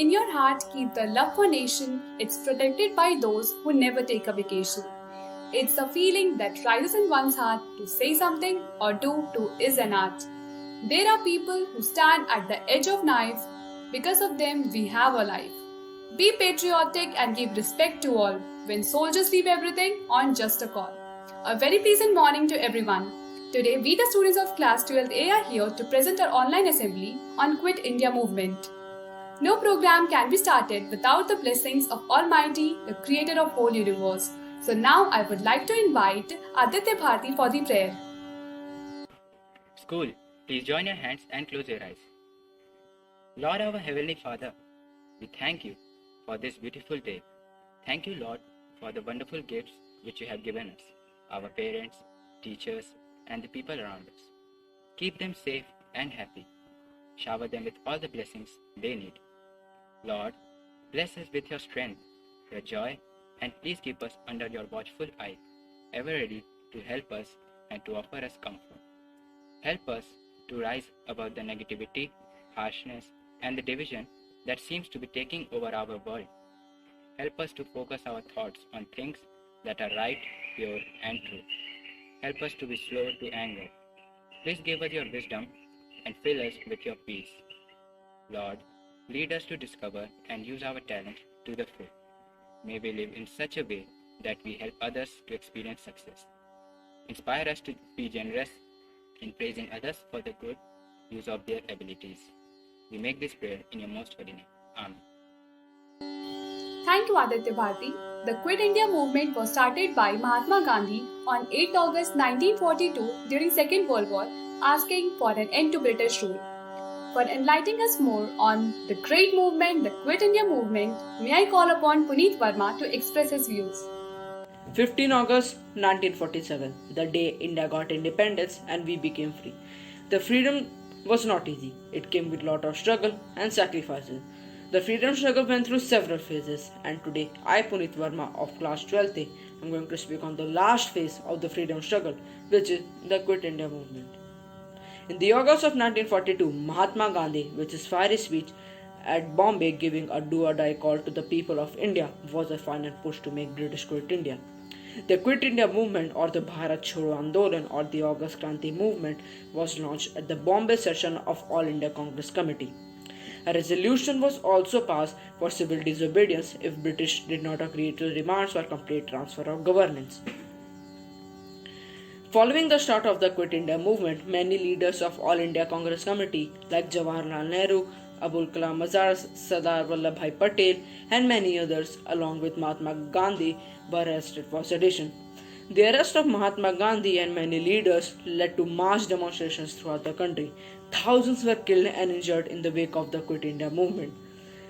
In your heart, keep the love for nation. It's protected by those who never take a vacation. It's a feeling that rises in one's heart to say something or do to is an art. There are people who stand at the edge of knife. Because of them, we have a life. Be patriotic and give respect to all when soldiers leave everything on just a call. A very pleasant morning to everyone. Today, we, the students of Class 12A, are here to present our online assembly on Quit India movement. No program can be started without the blessings of Almighty, the creator of whole universe. So now I would like to invite Aditya Bharti for the prayer. School, please join your hands and close your eyes. Lord, our Heavenly Father, we thank you for this beautiful day. Thank you, Lord, for the wonderful gifts which you have given us, our parents, teachers, and the people around us. Keep them safe and happy. Shower them with all the blessings they need. Lord, bless us with your strength, your joy, and please keep us under your watchful eye, ever ready to help us and to offer us comfort. Help us to rise above the negativity, harshness, and the division that seems to be taking over our world. Help us to focus our thoughts on things that are right, pure, and true. Help us to be slow to anger. Please give us your wisdom and fill us with your peace. Lord, lead us to discover and use our talent to the full. May we live in such a way that we help others to experience success. Inspire us to be generous in praising others for the good use of their abilities. We make this prayer in your most holy name. Amen. Thank you, Aditya Bharti. The Quit India movement was started by Mahatma Gandhi on 8 August 1942 during Second World War, asking for an end to British rule. For enlightening us more on the great movement, the Quit India movement, may I call upon Puneet Verma to express his views. 15 August 1947, the day India got independence and we became free. The freedom was not easy. It came with a lot of struggle and sacrifices. The freedom struggle went through several phases, and today I, Puneet Verma of class 12th, am going to speak on the last phase of the freedom struggle, which is the Quit India movement. In the August of 1942, Mahatma Gandhi, with his fiery speech at Bombay giving a do-or-die call to the people of India, was a final push to make British quit India. The Quit India movement, or the Bharat Chhoro Andolan, or the August Kranti movement, was launched at the Bombay session of All India Congress Committee. A resolution was also passed for civil disobedience if British did not agree to the demands for complete transfer of governance. Following the start of the Quit India movement, many leaders of All India Congress Committee like Jawaharlal Nehru, Abul Kalam Azad, Sardar Vallabhbhai Patel, and many others, along with Mahatma Gandhi, were arrested for sedition. The arrest of Mahatma Gandhi and many leaders led to mass demonstrations throughout the country. Thousands were killed and injured in the wake of the Quit India movement.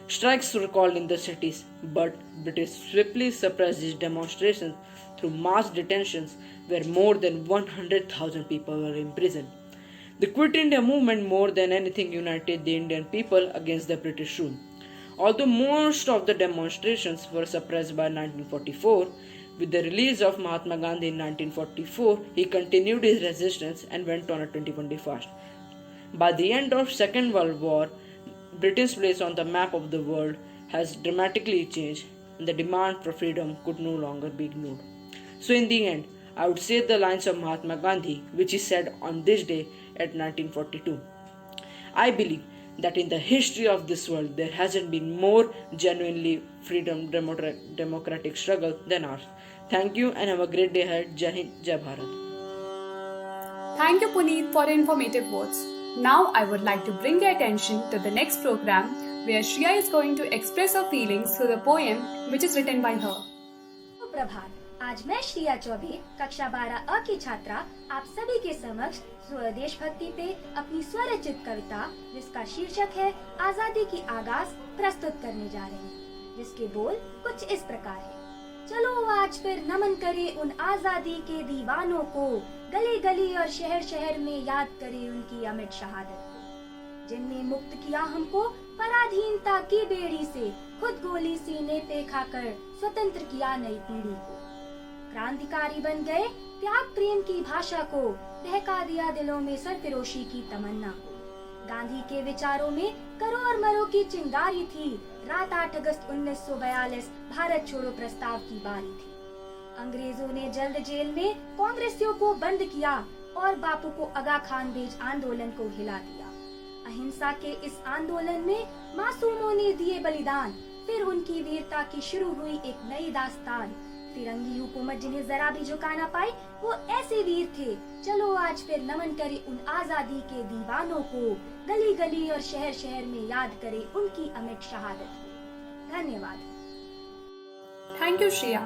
Strikes were called in the cities, but British swiftly suppressed these demonstrations through mass detentions where more than 100,000 people were imprisoned. The Quit India movement more than anything united the Indian people against the British rule. Although most of the demonstrations were suppressed by 1944, with the release of Mahatma Gandhi in 1944, he continued his resistance and went on a 21-day fast. By the end of Second World War, Britain's place on the map of the world has dramatically changed, and the demand for freedom could no longer be ignored. So in the end, I would say the lines of Mahatma Gandhi, which he said on this day at 1942. I believe that in the history of this world, there hasn't been more genuinely freedom democratic struggle than ours. Thank you and have a great day ahead. Jai Hind, Jai Bharat. Thank you, Puneet, for informative words. Now I would like to bring your attention to the next program where Shriya is going to express her feelings through the poem which is written by her. प्रभात, आज मैं श्रिया चौबे कक्षा 12 अ की छात्रा आप सभी के समक्ष स्वदेश भक्ति पे अपनी स्वरचित कविता जिसका शीर्षक है आजादी की आगाज प्रस्तुत करने जा रही हूँ, जिसके बोल कुछ इस प्रकार है। चलो आज फिर नमन करें उन आजादी के दीवानों को, गली गली और शहर शहर में याद करें उनकी अमिट शहादत को, जिनने मुक्त किया हमको पराधीनता की बेड़ी से, खुद गोली सीने पे खाकर स्वतंत्र किया नई पीढ़ी को। क्रांतिकारी बन गए त्याग प्रेम की भाषा को, बहका दिया दिलों में सरफिरोशी की तमन्ना को। गांधी के विचारों में करो और मरो की चिंगारी थी। रात 8 अगस्त 1942 भारत छोड़ो प्रस्ताव की बारी थी। अंग्रेजों ने जल्द जेल में कांग्रेसियों को बंद किया और बापू को आगा खान बेज आंदोलन को हिला दिया। अहिंसा के इस आंदोलन में मासूमों ने दिए बलिदान। फिर उनकी वीरता की शुरू हुई एक नई दास्तान। फिरंगी हुकूमत जिन्हें जरा भी झुका ना पाई, वो ऐसे वीर थे। चलो आज फिर नमन करें उन आजादी के दीवानों को। गली गली और शहर शहर में याद करें उनकी अमिट शहादत को। धन्यवाद। Thank you, Shreya.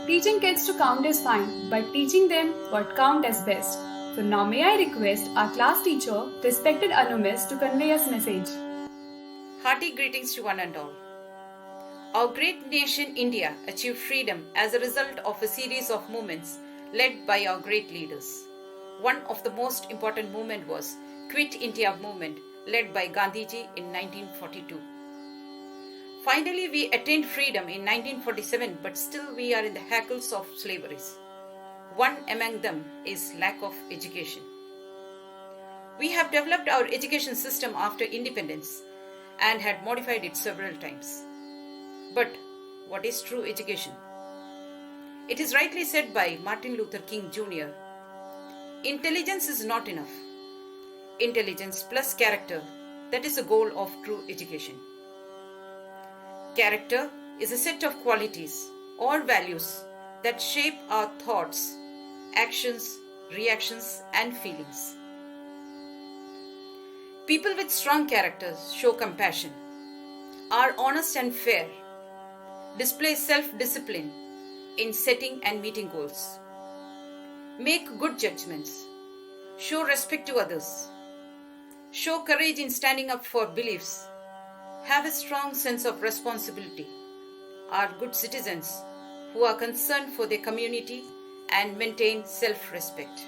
Teaching kids to count is fine, but teaching them what count as best. So now may I request our class teacher, respected Anumis, to convey us message. Hearty greetings to one and all. Our great nation India achieved freedom as a result of a series of movements led by our great leaders. One of the most important movement was Quit India movement led by Gandhiji in 1942. Finally, we attained freedom in 1947, but still we are in the hackles of slavery. One among them is lack of education. We have developed our education system after independence and had modified it several times. But what is true education? It is rightly said by Martin Luther King Jr., intelligence is not enough. Intelligence plus character, that is the goal of true education. Character is a set of qualities or values that shape our thoughts, actions, reactions, and feelings. People with strong characters show compassion, are honest and fair, display self-discipline in setting and meeting goals, make good judgments, show respect to others, show courage in standing up for beliefs, have a strong sense of responsibility, are good citizens who are concerned for their community and maintain self-respect.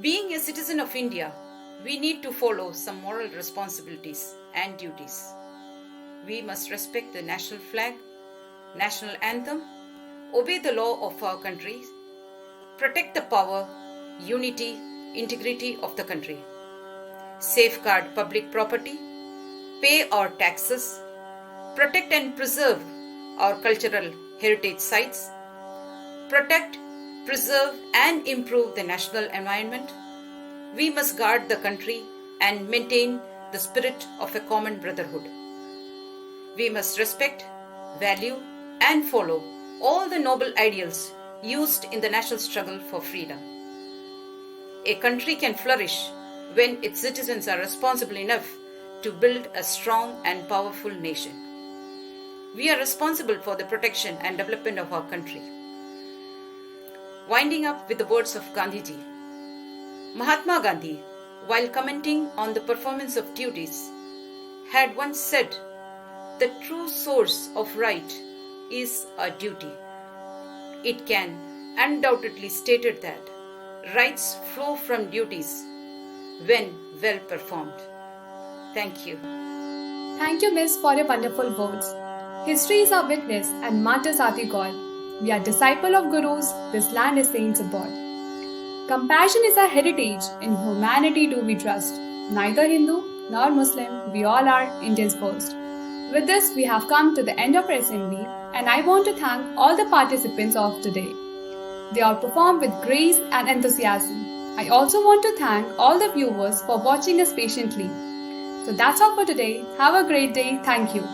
Being a citizen of India, we need to follow some moral responsibilities and duties. We must respect the national flag, national anthem, obey the law of our country, protect the power, unity, integrity of the country, safeguard public property, pay our taxes, protect and preserve our cultural heritage sites, protect, preserve and improve the national environment. We must guard the country and maintain the spirit of a common brotherhood. We must respect, value and follow all the noble ideals used in the national struggle for freedom. A country can flourish when its citizens are responsible enough to build a strong and powerful nation. We are responsible for the protection and development of our country. Winding up with the words of Gandhiji. Mahatma Gandhi, while commenting on the performance of duties, had once said, "The true source of right is a duty." It can undoubtedly stated that rights flow from duties when well performed. Thank you. Thank you, Miss, for your wonderful words. History is our witness and martyrs are the God. We are disciple of gurus, this land is saints abroad. Compassion is our heritage, in humanity do we trust. Neither Hindu nor Muslim, we all are Indians first. With this, we have come to the end of our assembly, and I want to thank all the participants of today. They all performed with grace and enthusiasm. I also want to thank all the viewers for watching us patiently. So that's all for today. Have a great day. Thank you.